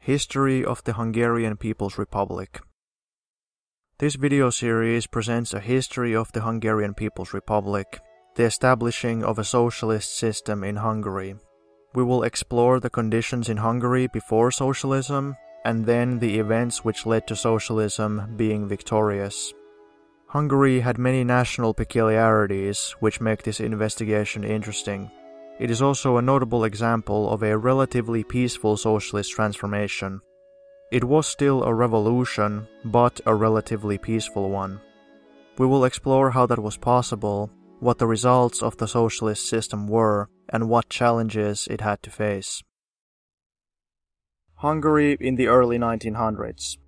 History of the Hungarian People's Republic. This video series presents a history of the Hungarian People's Republic, the establishing of a socialist system in Hungary. We will explore the conditions in Hungary before socialism, and then the events which led to socialism being victorious. Hungary had many national peculiarities which make this investigation interesting. It is also a notable example of a relatively peaceful socialist transformation. It was still a revolution, but a relatively peaceful one. We will explore how that was possible, what the results of the socialist system were, and what challenges it had to face. Hungary in the early 1900s.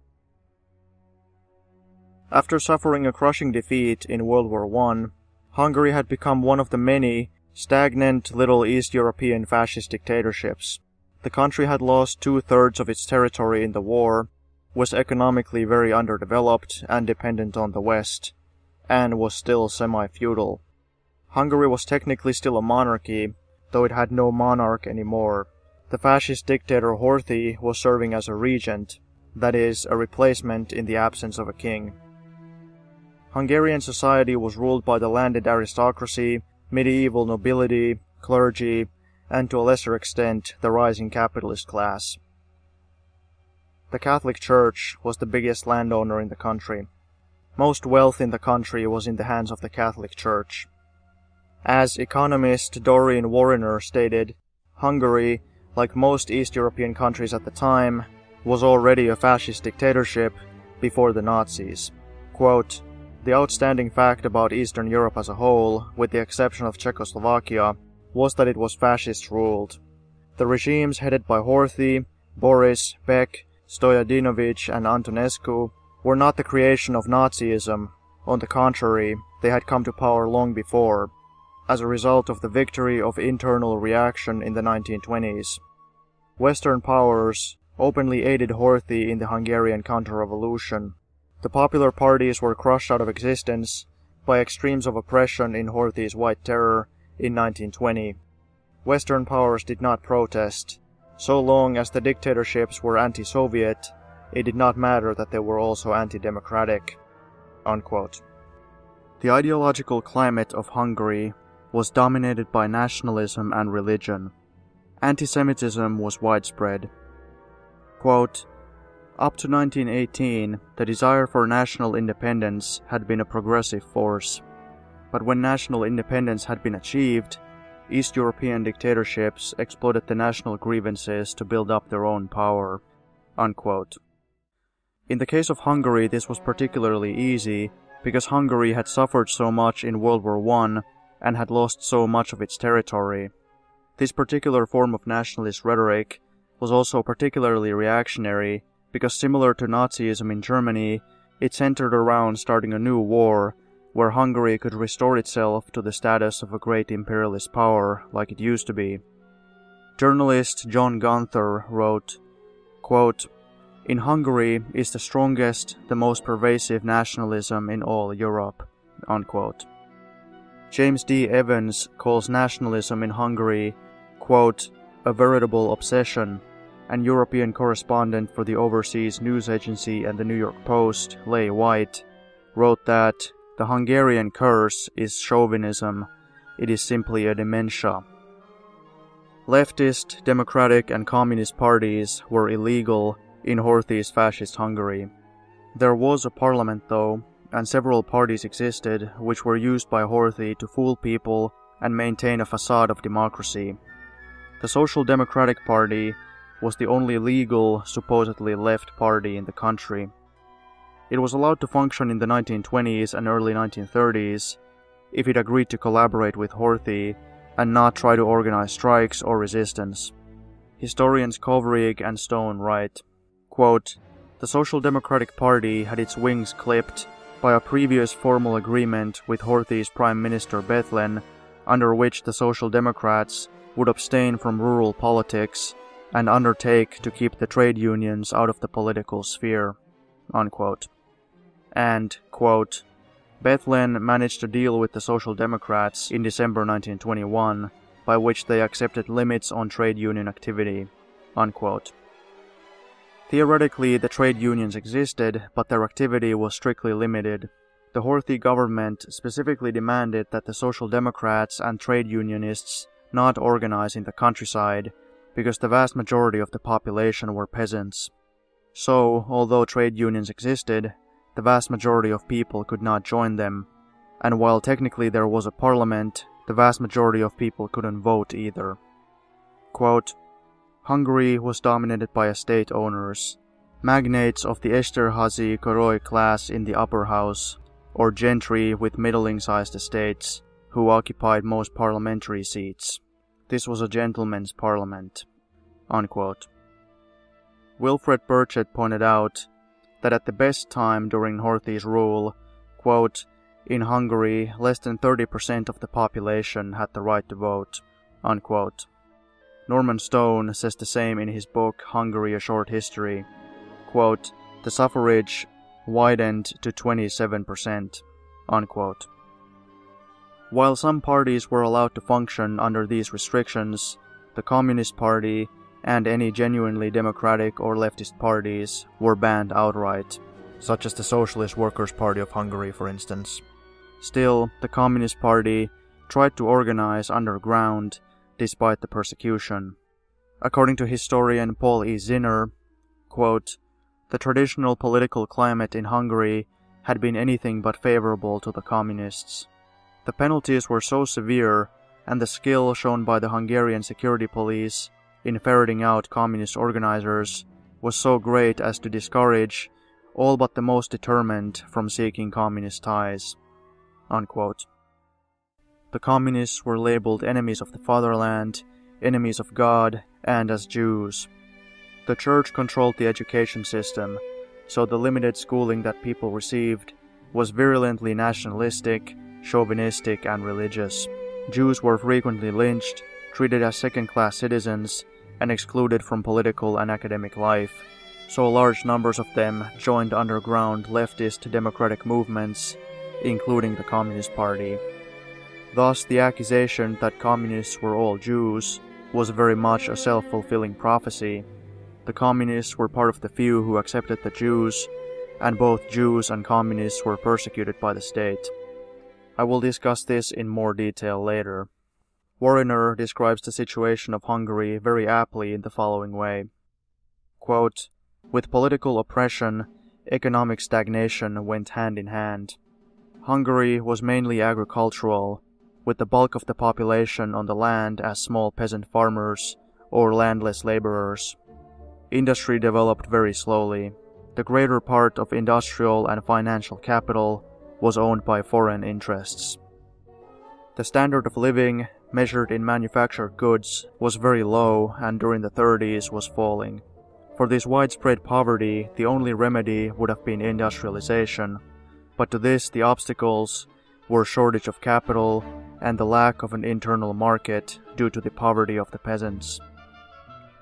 After suffering a crushing defeat in World War I, Hungary had become one of the many stagnant little East European fascist dictatorships. The country had lost 2/3 of its territory in the war, was economically very underdeveloped and dependent on the West, and was still semi-feudal. Hungary was technically still a monarchy, though it had no monarch anymore. The fascist dictator Horthy was serving as a regent, that is, a replacement in the absence of a king. Hungarian society was ruled by the landed aristocracy, medieval nobility, clergy, and to a lesser extent the rising capitalist class. The Catholic Church was the biggest landowner in the country. Most wealth in the country was in the hands of the Catholic Church. As economist Doreen Warriner stated, Hungary, like most East European countries at the time, was already a fascist dictatorship before the Nazis. Quote, "The outstanding fact about Eastern Europe as a whole, with the exception of Czechoslovakia, was that it was fascist-ruled. The regimes headed by Horthy, Boris, Beck, Stojadinovic, and Antonescu were not the creation of Nazism. On the contrary, they had come to power long before, as a result of the victory of internal reaction in the 1920s. Western powers openly aided Horthy in the Hungarian counter-revolution. The popular parties were crushed out of existence by extremes of oppression in Horthy's White Terror in 1920. Western powers did not protest. So long as the dictatorships were anti-Soviet, it did not matter that they were also anti-democratic." Unquote. The ideological climate of Hungary was dominated by nationalism and religion. Antisemitism was widespread. Quote, "Up to 1918, the desire for national independence had been a progressive force. But when national independence had been achieved, East European dictatorships exploited the national grievances to build up their own power." Unquote. In the case of Hungary, this was particularly easy because Hungary had suffered so much in World War I and had lost so much of its territory. This particular form of nationalist rhetoric was also particularly reactionary because, similar to Nazism in Germany, it centered around starting a new war where Hungary could restore itself to the status of a great imperialist power like it used to be. Journalist John Gunther wrote, quote, "In Hungary is the strongest, the most pervasive nationalism in all Europe." Unquote. James D. Evans calls nationalism in Hungary, quote, "a veritable obsession," and European correspondent for the Overseas News Agency and the New York Post, Leigh White, wrote that the Hungarian curse is chauvinism. It is simply a dementia. Leftist, democratic, and communist parties were illegal in Horthy's fascist Hungary. There was a parliament, though, and several parties existed which were used by Horthy to fool people and maintain a facade of democracy. The Social Democratic Party was the only legal, supposedly left party in the country. It was allowed to function in the 1920s and early 1930s if it agreed to collaborate with Horthy and not try to organize strikes or resistance. Historians Kovrig and Stone write, quote, "The Social Democratic Party had its wings clipped by a previous formal agreement with Horthy's Prime Minister Bethlen, under which the Social Democrats would abstain from rural politics and undertake to keep the trade unions out of the political sphere." Unquote. And, quote, "Bethlen managed a deal with the Social Democrats in December 1921, by which they accepted limits on trade union activity." Unquote. Theoretically, the trade unions existed, but their activity was strictly limited. The Horthy government specifically demanded that the Social Democrats and trade unionists not organize in the countryside, because the vast majority of the population were peasants. So, although trade unions existed, the vast majority of people could not join them, and while technically there was a parliament, the vast majority of people couldn't vote either. Quote, Hungary was dominated by estate owners, magnates of the Esterházy Koroly class in the upper house, or gentry with middling-sized estates, who occupied most parliamentary seats. This was a gentleman's parliament. Unquote. Wilfred Burchett pointed out that at the best time during Horthy's rule, quote, in Hungary, less than 30% of the population had the right to vote. Unquote. Norman Stone says the same in his book Hungary, A Short History. Quote, the suffrage widened to 27%. Unquote. While some parties were allowed to function under these restrictions, the Communist Party and any genuinely democratic or leftist parties were banned outright, such as the Socialist Workers' Party of Hungary, for instance. Still, the Communist Party tried to organize underground despite the persecution. According to historian Paul E. Zinner, quote, the traditional political climate in Hungary had been anything but favorable to the communists. The penalties were so severe, and the skill shown by the Hungarian security police in ferreting out communist organizers was so great as to discourage all but the most determined from seeking communist ties. Unquote. The communists were labeled enemies of the fatherland, enemies of God, and as Jews. The church controlled the education system, so the limited schooling that people received was virulently nationalistic, chauvinistic, and religious. Jews were frequently lynched, treated as second-class citizens, and excluded from political and academic life, so large numbers of them joined underground leftist democratic movements, including the Communist Party. Thus, the accusation that communists were all Jews was very much a self-fulfilling prophecy. The communists were part of the few who accepted the Jews, and both Jews and communists were persecuted by the state. I will discuss this in more detail later. Warriner describes the situation of Hungary very aptly in the following way. Quote, with political oppression, economic stagnation went hand in hand. Hungary was mainly agricultural, with the bulk of the population on the land as small peasant farmers or landless laborers. Industry developed very slowly. The greater part of industrial and financial capital was owned by foreign interests. The standard of living, measured in manufactured goods, was very low and during the 30s was falling. For this widespread poverty, the only remedy would have been industrialization, but to this the obstacles were shortage of capital and the lack of an internal market due to the poverty of the peasants.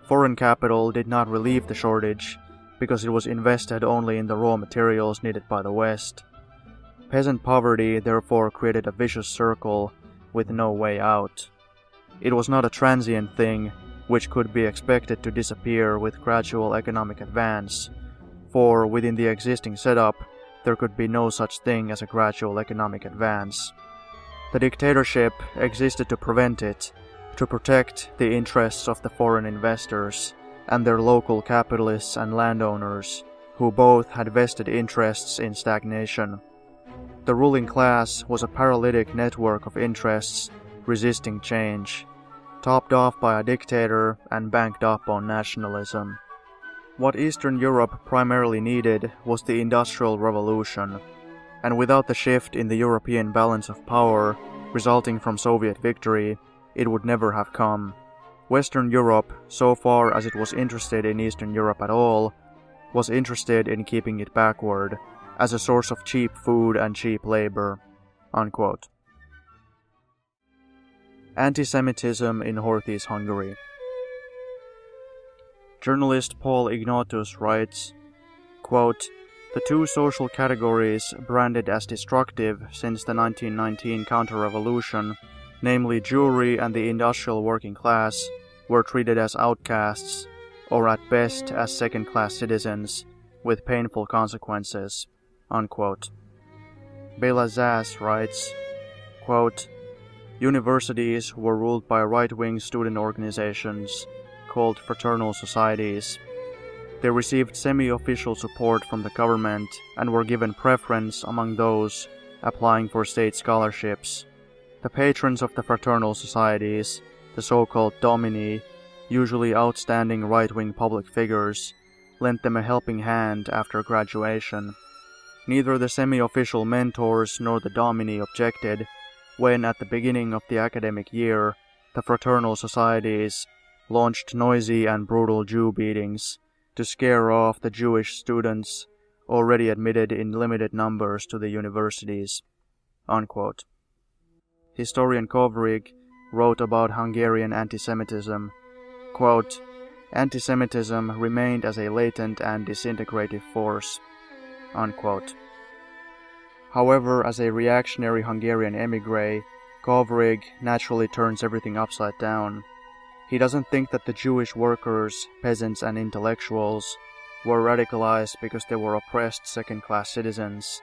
Foreign capital did not relieve the shortage because it was invested only in the raw materials needed by the West. Peasant poverty therefore created a vicious circle with no way out. It was not a transient thing which could be expected to disappear with gradual economic advance, for within the existing setup there could be no such thing as a gradual economic advance. The dictatorship existed to prevent it, to protect the interests of the foreign investors and their local capitalists and landowners, who both had vested interests in stagnation. The ruling class was a paralytic network of interests resisting change, topped off by a dictator and banked up on nationalism. What Eastern Europe primarily needed was the Industrial Revolution, and without the shift in the European balance of power resulting from Soviet victory, it would never have come. Western Europe, so far as it was interested in Eastern Europe at all, was interested in keeping it backward, as a source of cheap food and cheap labor. Unquote. Antisemitism in Horthy's Hungary. Journalist Paul Ignotus writes, quote, the two social categories branded as destructive since the 1919 counter-revolution, namely Jewry and the industrial working class, were treated as outcasts, or at best as second-class citizens, with painful consequences." Unquote. Béla Szász writes, quote, "Universities were ruled by right-wing student organizations called fraternal societies. They received semi-official support from the government and were given preference among those applying for state scholarships. The patrons of the fraternal societies, the so-called domini, usually outstanding right-wing public figures, lent them a helping hand after graduation. Neither the semi-official mentors nor the domini objected when, at the beginning of the academic year, the fraternal societies launched noisy and brutal Jew beatings to scare off the Jewish students already admitted in limited numbers to the universities." Unquote. Historian Kovrig wrote about Hungarian antisemitism, quote, "Antisemitism remained as a latent and disintegrative force." Unquote. However, as a reactionary Hungarian émigré, Kovrig naturally turns everything upside down. He doesn't think that the Jewish workers, peasants and intellectuals were radicalized because they were oppressed second-class citizens.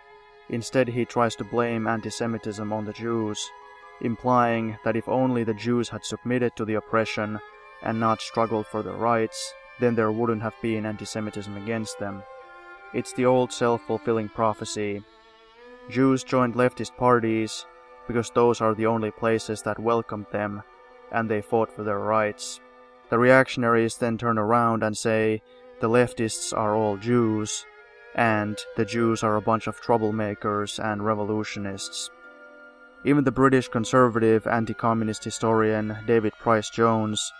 Instead, he tries to blame antisemitism on the Jews, implying that if only the Jews had submitted to the oppression and not struggled for their rights, then there wouldn't have been antisemitism against them. It's the old self-fulfilling prophecy. Jews joined leftist parties because those are the only places that welcomed them, and they fought for their rights. The reactionaries then turn around and say the leftists are all Jews, and the Jews are a bunch of troublemakers and revolutionists. Even the British conservative anti-communist historian David Pryce-Jones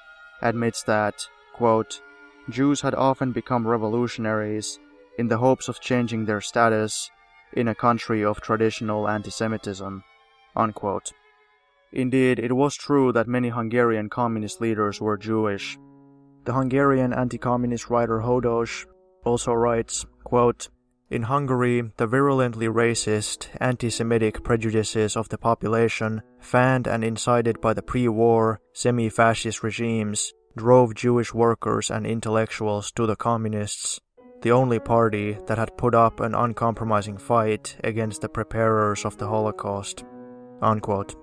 admits that, quote, "Jews had often become revolutionaries in the hopes of changing their status in a country of traditional antisemitism." Unquote. Indeed, it was true that many Hungarian communist leaders were Jewish. The Hungarian anti-communist writer Hodos also writes, quote, "In Hungary, the virulently racist, anti-Semitic prejudices of the population, fanned and incited by the pre-war, semi-fascist regimes, drove Jewish workers and intellectuals to the communists, the only party that had put up an uncompromising fight against the preparers of the Holocaust." Unquote.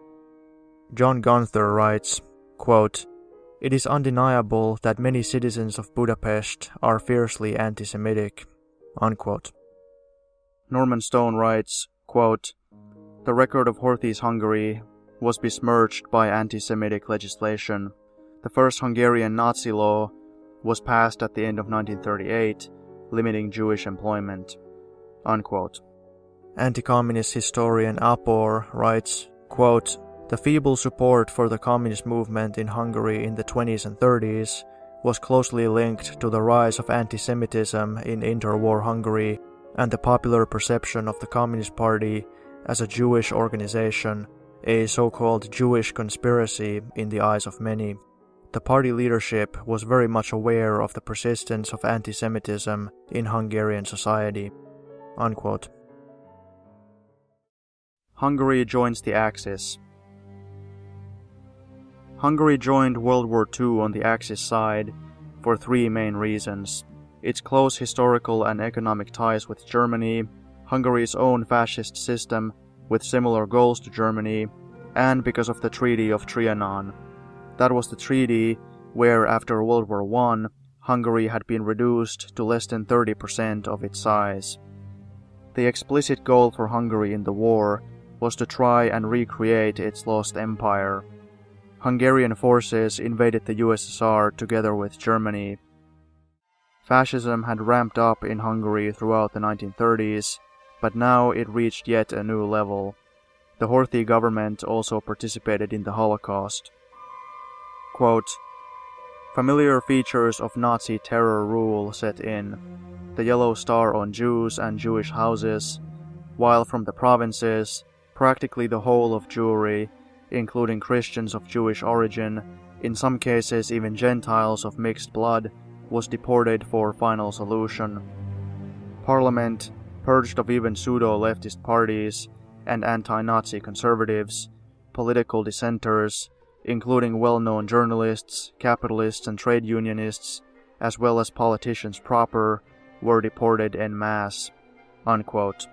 John Gunther writes, quote, "It is undeniable that many citizens of Budapest are fiercely anti-Semitic." Unquote. Norman Stone writes, quote, "The record of Horthy's Hungary was besmirched by anti-Semitic legislation. The first Hungarian Nazi law was passed at the end of 1938, limiting Jewish employment." Unquote. Anti-communist historian Apor writes, quote, "The feeble support for the communist movement in Hungary in the 20s and 30s was closely linked to the rise of anti-Semitism in interwar Hungary and the popular perception of the Communist Party as a Jewish organization, a so-called Jewish conspiracy in the eyes of many. The party leadership was very much aware of the persistence of anti-Semitism in Hungarian society." Unquote. Hungary joins the Axis. Hungary joined World War II on the Axis side for three main reasons: its close historical and economic ties with Germany, Hungary's own fascist system with similar goals to Germany, and because of the Treaty of Trianon. That was the treaty where, after World War I, Hungary had been reduced to less than 30% of its size. The explicit goal for Hungary in the war was to try and recreate its lost empire. Hungarian forces invaded the USSR together with Germany. Fascism had ramped up in Hungary throughout the 1930s, but now it reached yet a new level. The Horthy government also participated in the Holocaust. Quote, "Familiar features of Nazi terror rule set in: the yellow star on Jews and Jewish houses, while from the provinces, practically the whole of Jewry, including Christians of Jewish origin, in some cases even Gentiles of mixed blood, was deported for final solution. Parliament, purged of even pseudo-leftist parties and anti-Nazi conservatives, political dissenters, including well-known journalists, capitalists and trade unionists, as well as politicians proper, were deported en masse." Unquote.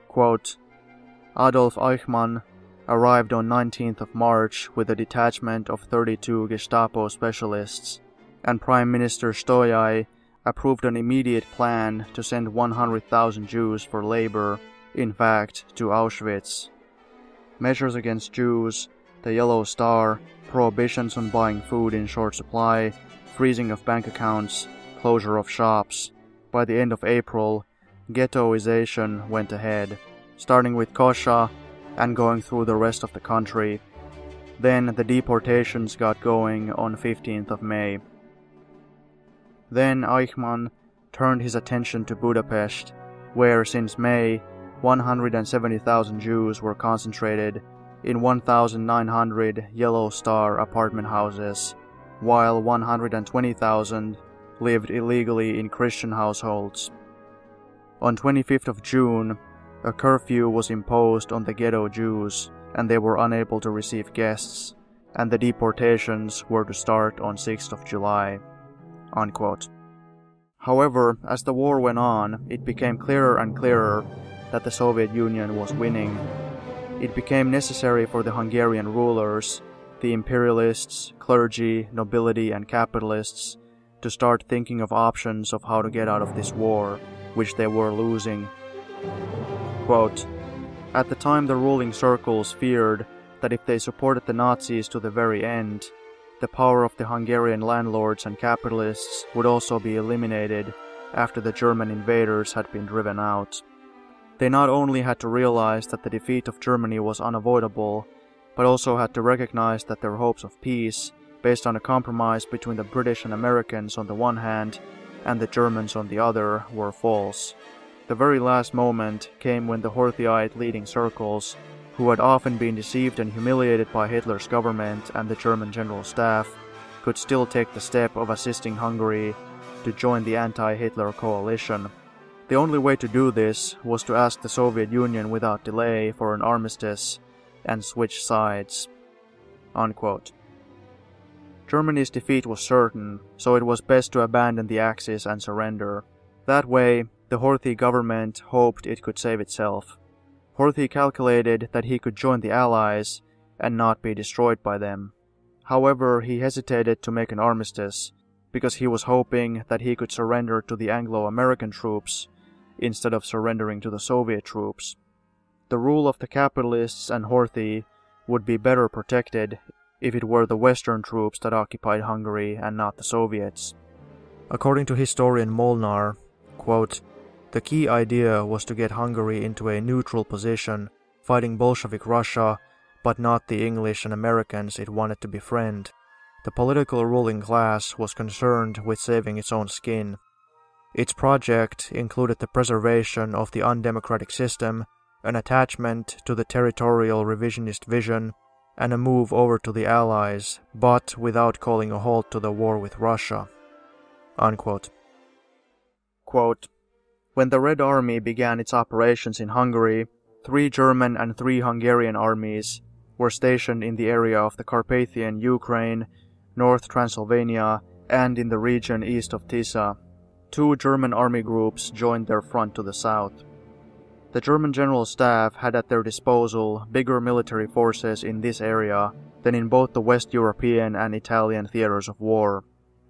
Quote, Adolf Eichmann arrived on 19th of March with a detachment of 32 Gestapo specialists, and Prime Minister Stoyai approved an immediate plan to send 100,000 Jews for labor, in fact, to Auschwitz. Measures against Jews, the Yellow Star, prohibitions on buying food in short supply, freezing of bank accounts, closure of shops. By the end of April, ghettoization went ahead, starting with Kosha and going through the rest of the country. Then the deportations got going on 15th of May. Then Eichmann turned his attention to Budapest, where since May, 170,000 Jews were concentrated in 1,900 Yellow Star apartment houses, while 120,000 lived illegally in Christian households. On 25th of June, a curfew was imposed on the ghetto Jews, and they were unable to receive guests, and the deportations were to start on 6th of July. Unquote. However, as the war went on, it became clearer and clearer that the Soviet Union was winning. It became necessary for the Hungarian rulers, the imperialists, clergy, nobility, and capitalists to start thinking of options of how to get out of this war, which they were losing. Quote, At the time the ruling circles feared that if they supported the Nazis to the very end, the power of the Hungarian landlords and capitalists would also be eliminated after the German invaders had been driven out. They not only had to realize that the defeat of Germany was unavoidable, but also had to recognize that their hopes of peace, based on a compromise between the British and Americans on the one hand, and the Germans on the other, were false. The very last moment came when the Horthyite leading circles, who had often been deceived and humiliated by Hitler's government and the German General Staff, could still take the step of assisting Hungary to join the anti-Hitler coalition. The only way to do this was to ask the Soviet Union without delay for an armistice and switch sides." Unquote. Germany's defeat was certain, so it was best to abandon the Axis and surrender. That way, the Horthy government hoped it could save itself. Horthy calculated that he could join the Allies and not be destroyed by them. However, he hesitated to make an armistice, because he was hoping that he could surrender to the Anglo-American troops instead of surrendering to the Soviet troops. The rule of the capitalists and Horthy would be better protected if it were the Western troops that occupied Hungary and not the Soviets. According to historian Molnar, quote, "The key idea was to get Hungary into a neutral position, fighting Bolshevik Russia, but not the English and Americans it wanted to befriend. The political ruling class was concerned with saving its own skin. Its project included the preservation of the undemocratic system, an attachment to the territorial revisionist vision, and a move over to the Allies, but without calling a halt to the war with Russia." Unquote. Quote, When the Red Army began its operations in Hungary, 3 German and 3 Hungarian armies were stationed in the area of the Carpathian Ukraine, North Transylvania, and in the region east of Tisa. 2 German army groups joined their front to the south. The German General Staff had at their disposal bigger military forces in this area than in both the West European and Italian theaters of war.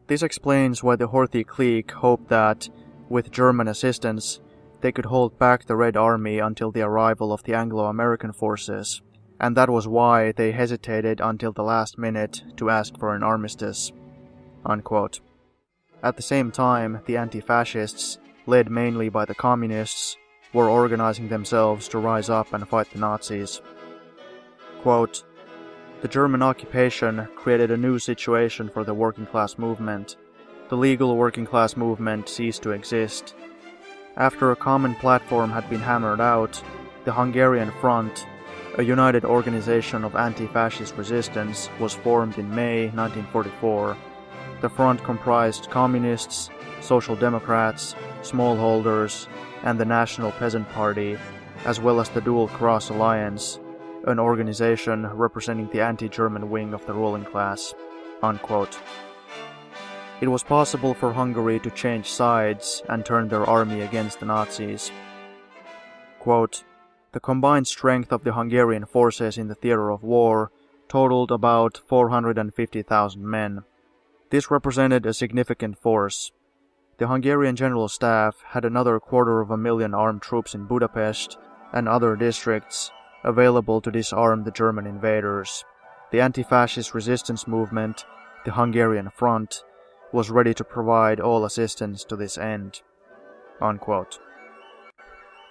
This explains why the Horthy clique hoped that, with German assistance, they could hold back the Red Army until the arrival of the Anglo-American forces, and that was why they hesitated until the last minute to ask for an armistice. Unquote. At the same time, the anti-fascists, led mainly by the communists, were organizing themselves to rise up and fight the Nazis. Quote, The German occupation created a new situation for the working class movement. The legal working class movement ceased to exist. After a common platform had been hammered out, the Hungarian Front, a united organization of anti-fascist resistance, was formed in May 1944. The front comprised communists, social democrats, smallholders, and the National Peasant Party, as well as the Dual Cross Alliance, an organization representing the anti-German wing of the ruling class." Unquote. it was possible for Hungary to change sides and turn their army against the Nazis. Quote, "The combined strength of the Hungarian forces in the theater of war totaled about 450,000 men. This represented a significant force. The Hungarian General Staff had another 250,000 armed troops in Budapest and other districts available to disarm the German invaders. The anti-fascist resistance movement, the Hungarian Front, was ready to provide all assistance to this end." Unquote.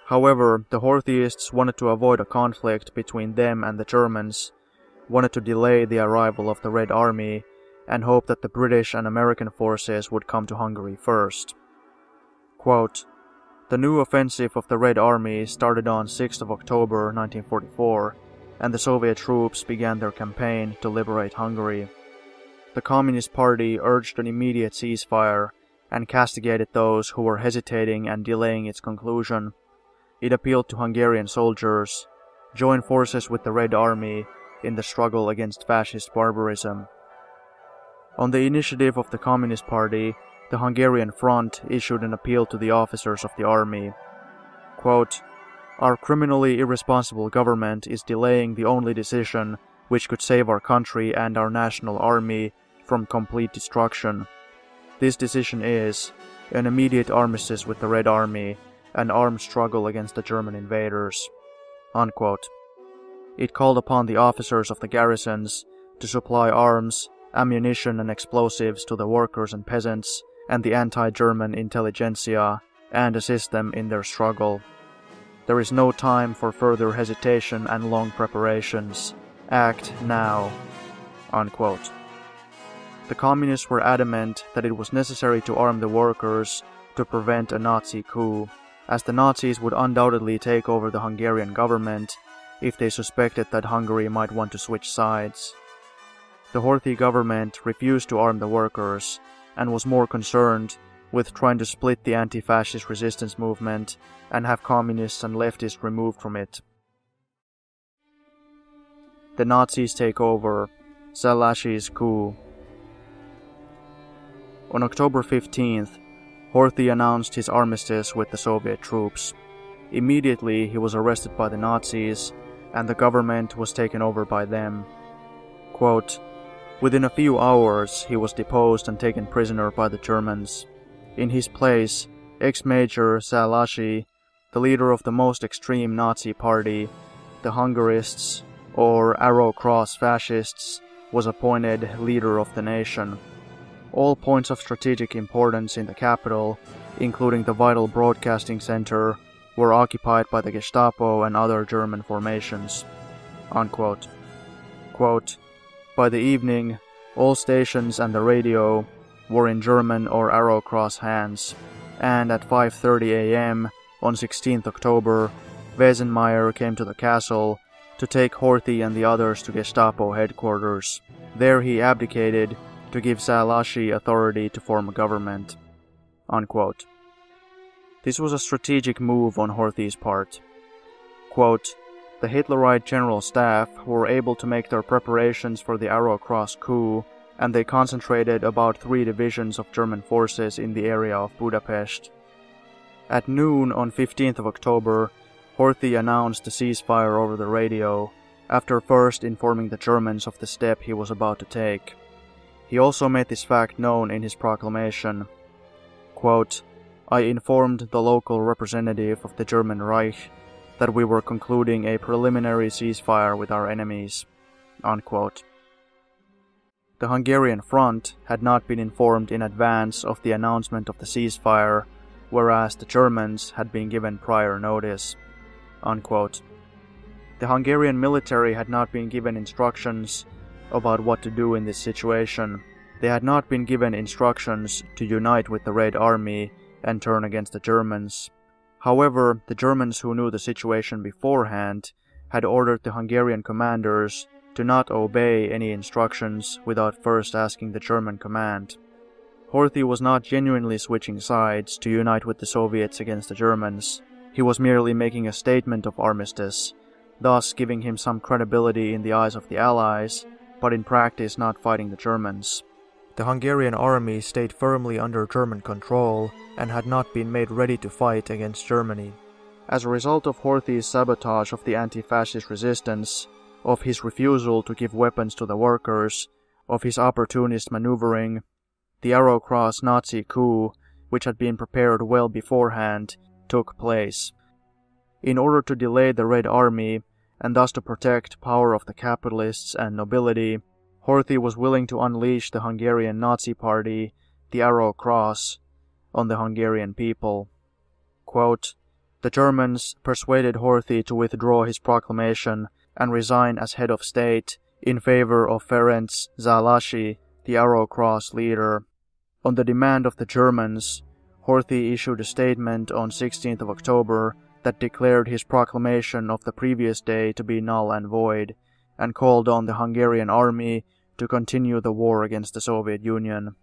However, the Horthyists wanted to avoid a conflict between them and the Germans, wanted to delay the arrival of the Red Army, and hoped that the British and American forces would come to Hungary first. Quote, "The new offensive of the Red Army started on 6th of October 1944, and the Soviet troops began their campaign to liberate Hungary. The Communist Party urged an immediate ceasefire and castigated those who were hesitating and delaying its conclusion. It appealed to Hungarian soldiers, join forces with the Red Army in the struggle against fascist barbarism. On the initiative of the Communist Party, the Hungarian Front issued an appeal to the officers of the army. Quote, "Our criminally irresponsible government is delaying the only decision which could save our country and our national army from complete destruction. This decision is an immediate armistice with the Red Army, an armed struggle against the German invaders." Unquote. It called upon the officers of the garrisons to supply arms, ammunition and explosives to the workers and peasants and the anti-German intelligentsia and assist them in their struggle. There is no time for further hesitation and long preparations. Act now. Unquote. The communists were adamant that it was necessary to arm the workers to prevent a Nazi coup, as the Nazis would undoubtedly take over the Hungarian government if they suspected that Hungary might want to switch sides. The Horthy government refused to arm the workers and was more concerned with trying to split the anti-fascist resistance movement and have communists and leftists removed from it. The Nazis take over. Szállási's coup. On October 15th, Horthy announced his armistice with the Soviet troops. Immediately he was arrested by the Nazis, and the government was taken over by them. Quote, "Within a few hours he was deposed and taken prisoner by the Germans. In his place, ex-major Szállási, the leader of the most extreme Nazi party, the Hungarists, or Arrow Cross fascists, was appointed leader of the nation. All points of strategic importance in the capital, including the vital broadcasting center, were occupied by the Gestapo and other German formations." Unquote. Quote, "By the evening, all stations and the radio were in German or Arrow Cross hands, and at 5:30 a.m. on 16th October, Wesenmeyer came to the castle to take Horthy and the others to Gestapo headquarters. There he abdicated to give Szállási authority to form a government." Unquote. This was a strategic move on Horthy's part. Quote, "The Hitlerite General Staff were able to make their preparations for the Arrow Cross coup, and they concentrated about 3 divisions of German forces in the area of Budapest. At noon on 15th of October, Horthy announced the ceasefire over the radio, after first informing the Germans of the step he was about to take. He also made this fact known in his proclamation. Quote, "I informed the local representative of the German Reich that we were concluding a preliminary ceasefire with our enemies." Unquote. The Hungarian Front had not been informed in advance of the announcement of the ceasefire, whereas the Germans had been given prior notice. Unquote. The Hungarian military had not been given instructions about what to do in this situation. They had not been given instructions to unite with the Red Army and turn against the Germans. However, the Germans who knew the situation beforehand had ordered the Hungarian commanders to not obey any instructions without first asking the German command. Horthy was not genuinely switching sides to unite with the Soviets against the Germans. He was merely making a statement of armistice, thus giving him some credibility in the eyes of the Allies, but in practice not fighting the Germans. The Hungarian army stayed firmly under German control and had not been made ready to fight against Germany. As a result of Horthy's sabotage of the anti-fascist resistance, of his refusal to give weapons to the workers, of his opportunist maneuvering, the Arrow-Cross Nazi coup, which had been prepared well beforehand, took place. In order to delay the Red Army, and thus to protect power of the capitalists and nobility, Horthy was willing to unleash the Hungarian Nazi Party, the Arrow-Cross, on the Hungarian people. Quote, "The Germans persuaded Horthy to withdraw his proclamation and resign as head of state in favor of Ferenc Zálasy, the Arrow-Cross leader. On the demand of the Germans, Horthy issued a statement on 16th of October that declared his proclamation of the previous day to be null and void, and called on the Hungarian army to continue the war against the Soviet Union.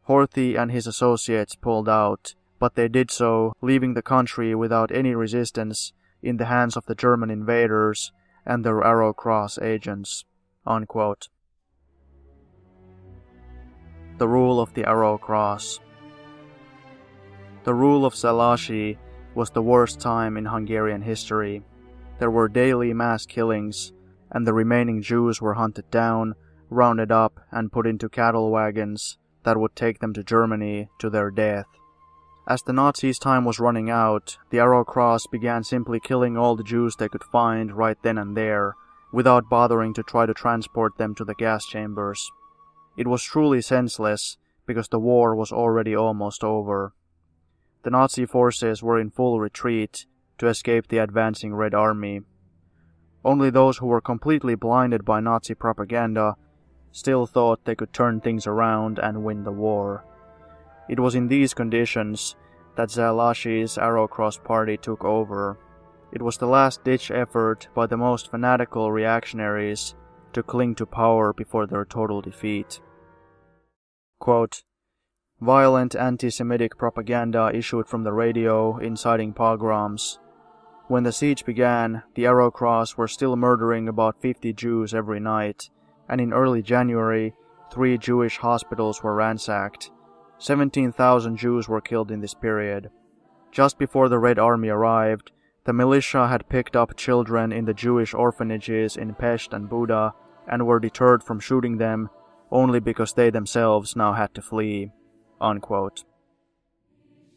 Horthy and his associates pulled out, but they did so, leaving the country without any resistance in the hands of the German invaders and their Arrow-Cross agents." Unquote. The rule of the Arrow-Cross. The rule of Zálasy was the worst time in Hungarian history. There were daily mass killings, and the remaining Jews were hunted down, rounded up, and put into cattle wagons that would take them to Germany to their death. As the Nazis' time was running out, the Arrow-Cross began simply killing all the Jews they could find right then and there, without bothering to try to transport them to the gas chambers. It was truly senseless, because the war was already almost over. The Nazi forces were in full retreat to escape the advancing Red Army. Only those who were completely blinded by Nazi propaganda still thought they could turn things around and win the war. It was in these conditions that Zálasy's Arrow-Cross party took over. It was the last-ditch effort by the most fanatical reactionaries to cling to power before their total defeat. Quote, "Violent anti-Semitic propaganda issued from the radio inciting pogroms. When the siege began, the Arrow-Cross were still murdering about 50 Jews every night, and in early January, 3 Jewish hospitals were ransacked. 17,000 Jews were killed in this period. Just before the Red Army arrived, the militia had picked up children in the Jewish orphanages in Pest and Buda and were deterred from shooting them only because they themselves now had to flee." Unquote.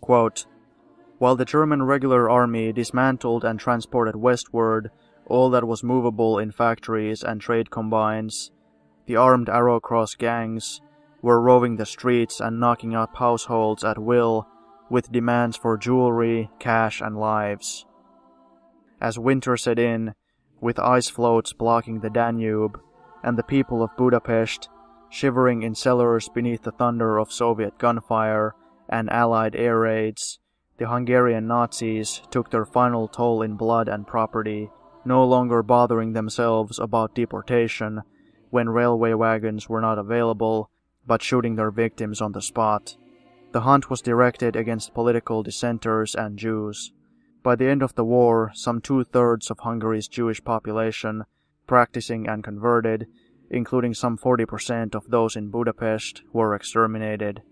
Quote, "While the German regular army dismantled and transported westward all that was movable in factories and trade combines, the armed Arrow-Cross gangs were roving the streets and knocking up households at will with demands for jewelry, cash, and lives. As winter set in, with ice floats blocking the Danube, and the people of Budapest shivering in cellars beneath the thunder of Soviet gunfire and Allied air raids, the Hungarian Nazis took their final toll in blood and property, no longer bothering themselves about deportation when railway wagons were not available, but shooting their victims on the spot. The hunt was directed against political dissenters and Jews. By the end of the war, some 2/3 of Hungary's Jewish population, practicing and converted, including some 40% of those in Budapest, were exterminated.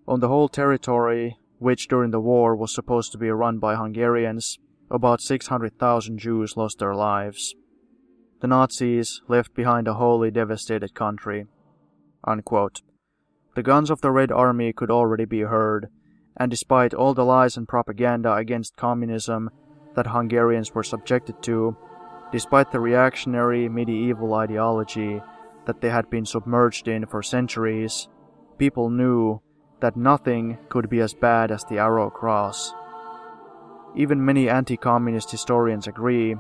On the whole territory, which during the war was supposed to be run by Hungarians, about 600,000 Jews lost their lives. The Nazis left behind a wholly devastated country." Unquote. The guns of the Red Army could already be heard, and despite all the lies and propaganda against communism that Hungarians were subjected to, despite the reactionary medieval ideology that they had been submerged in for centuries, people knew that nothing could be as bad as the Arrow-Cross. Even many anti-communist historians agree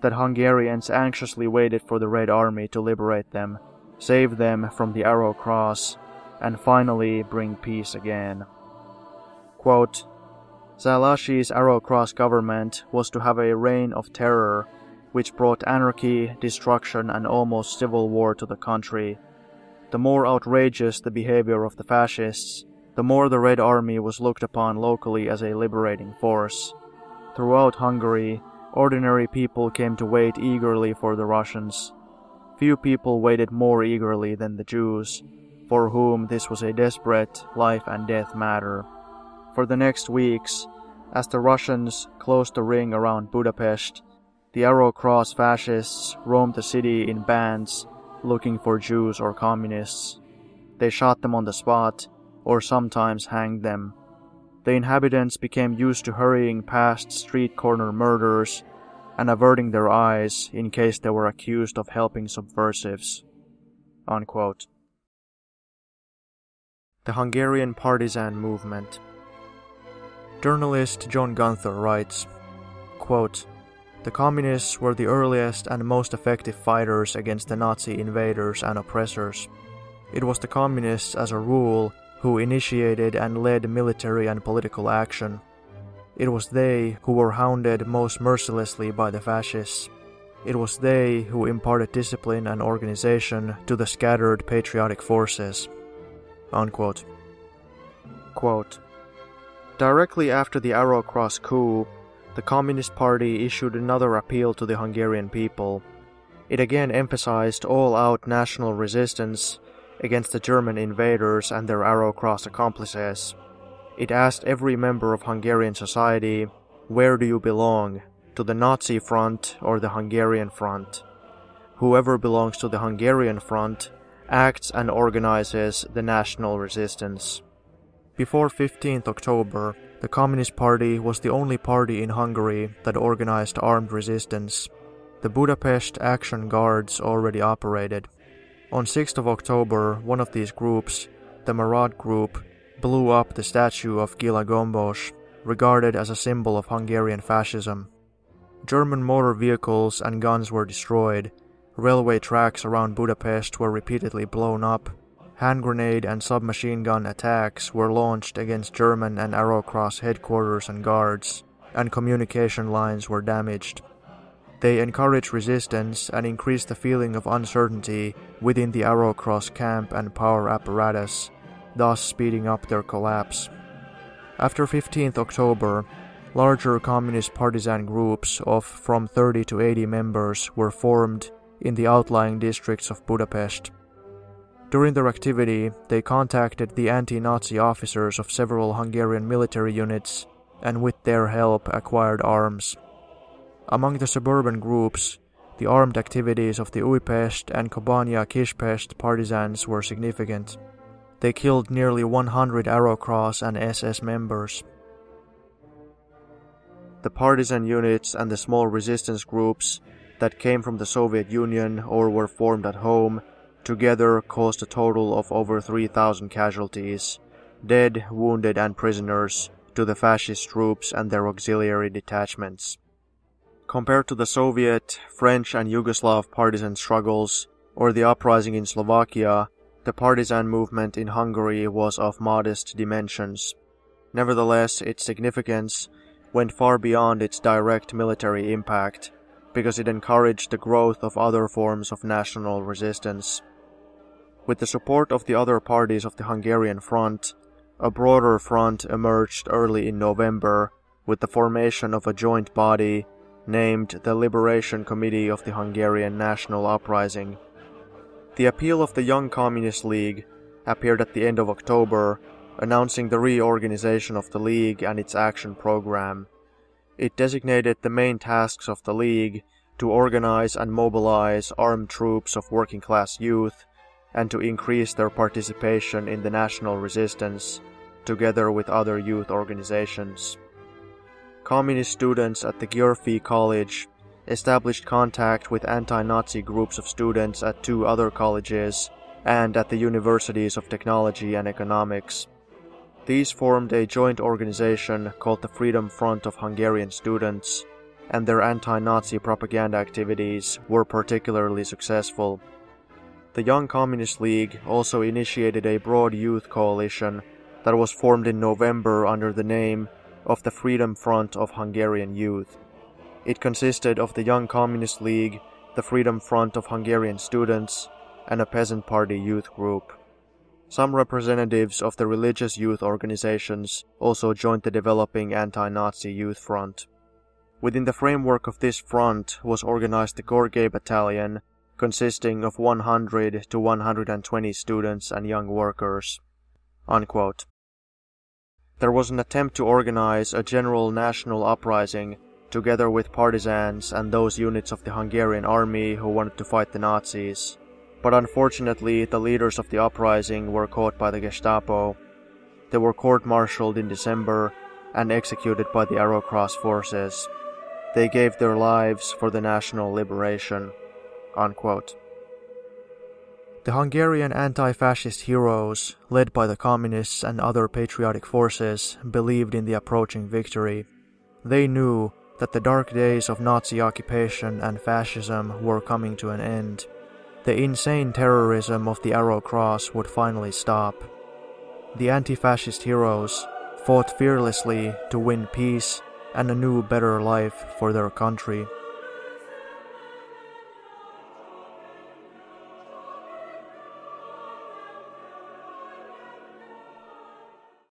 that Hungarians anxiously waited for the Red Army to liberate them, save them from the Arrow-Cross, and finally bring peace again. Quote, "Zálasy's Arrow-Cross government was to have a reign of terror, which brought anarchy, destruction, and almost civil war to the country. The more outrageous the behavior of the fascists, the more the Red Army was looked upon locally as a liberating force. Throughout Hungary, ordinary people came to wait eagerly for the Russians. Few people waited more eagerly than the Jews, for whom this was a desperate life-and-death matter. For the next weeks, as the Russians closed the ring around Budapest, the Arrow Cross fascists roamed the city in bands looking for Jews or communists. They shot them on the spot, or sometimes hanged them. The inhabitants became used to hurrying past street corner murders and averting their eyes in case they were accused of helping subversives." Unquote. The Hungarian Partisan Movement. Journalist John Gunther writes, quote, "The communists were the earliest and most effective fighters against the Nazi invaders and oppressors. It was the communists, as a rule, who initiated and led military and political action. It was they who were hounded most mercilessly by the fascists. It was they who imparted discipline and organization to the scattered patriotic forces." Unquote. Quote, "Directly after the Arrow Cross coup, the Communist Party issued another appeal to the Hungarian people. It again emphasized all-out national resistance against the German invaders and their Arrow Cross accomplices. It asked every member of Hungarian society, 'Where do you belong? To the Nazi front or the Hungarian front?' Whoever belongs to the Hungarian front acts and organizes the national resistance." Before 15th October, the Communist Party was the only party in Hungary that organized armed resistance. The Budapest Action Guards already operated. On 6th of October, one of these groups, the Marad Group, blew up the statue of Gyula Gombos, regarded as a symbol of Hungarian fascism. German motor vehicles and guns were destroyed, railway tracks around Budapest were repeatedly blown up, hand grenade and submachine gun attacks were launched against German and Arrow Cross headquarters and guards, and communication lines were damaged. They encouraged resistance and increased the feeling of uncertainty within the Arrow Cross camp and power apparatus, thus speeding up their collapse. After 15th October, larger communist partisan groups of from 30 to 80 members were formed in the outlying districts of Budapest. During their activity, they contacted the anti-Nazi officers of several Hungarian military units and with their help acquired arms. Among the suburban groups, the armed activities of the Újpest and Kobanya-Kispest partisans were significant. They killed nearly 100 Arrow Cross and SS members. The partisan units and the small resistance groups that came from the Soviet Union or were formed at home together caused a total of over 3,000 casualties, dead, wounded and prisoners, to the fascist troops and their auxiliary detachments. Compared to the Soviet, French and Yugoslav partisan struggles, or the uprising in Slovakia, the partisan movement in Hungary was of modest dimensions. Nevertheless, its significance went far beyond its direct military impact, because it encouraged the growth of other forms of national resistance. With the support of the other parties of the Hungarian front, a broader front emerged early in November with the formation of a joint body named the Liberation Committee of the Hungarian National Uprising. The appeal of the Young Communist League appeared at the end of October, announcing the reorganization of the League and its action program. It designated the main tasks of the League to organize and mobilize armed troops of working-class youth and to increase their participation in the national resistance, together with other youth organizations. Communist students at the György College established contact with anti-Nazi groups of students at two other colleges and at the universities of technology and economics. These formed a joint organization called the Freedom Front of Hungarian Students, and their anti-Nazi propaganda activities were particularly successful. The Young Communist League also initiated a broad youth coalition that was formed in November under the name of the Freedom Front of Hungarian Youth. It consisted of the Young Communist League, the Freedom Front of Hungarian Students, and a Peasant Party youth group. Some representatives of the religious youth organizations also joined the developing anti-Nazi youth front. Within the framework of this front was organized the Gorgei Battalion, consisting of 100 to 120 students and young workers." Unquote. There was an attempt to organize a general national uprising together with partisans and those units of the Hungarian army who wanted to fight the Nazis, but unfortunately the leaders of the uprising were caught by the Gestapo. They were court-martialed in December and executed by the Arrow Cross forces. They gave their lives for the national liberation." Unquote. The Hungarian anti-fascist heroes, led by the communists and other patriotic forces, believed in the approaching victory. They knew that the dark days of Nazi occupation and fascism were coming to an end. The insane terrorism of the Arrow Cross would finally stop. The anti-fascist heroes fought fearlessly to win peace and a new, better life for their country.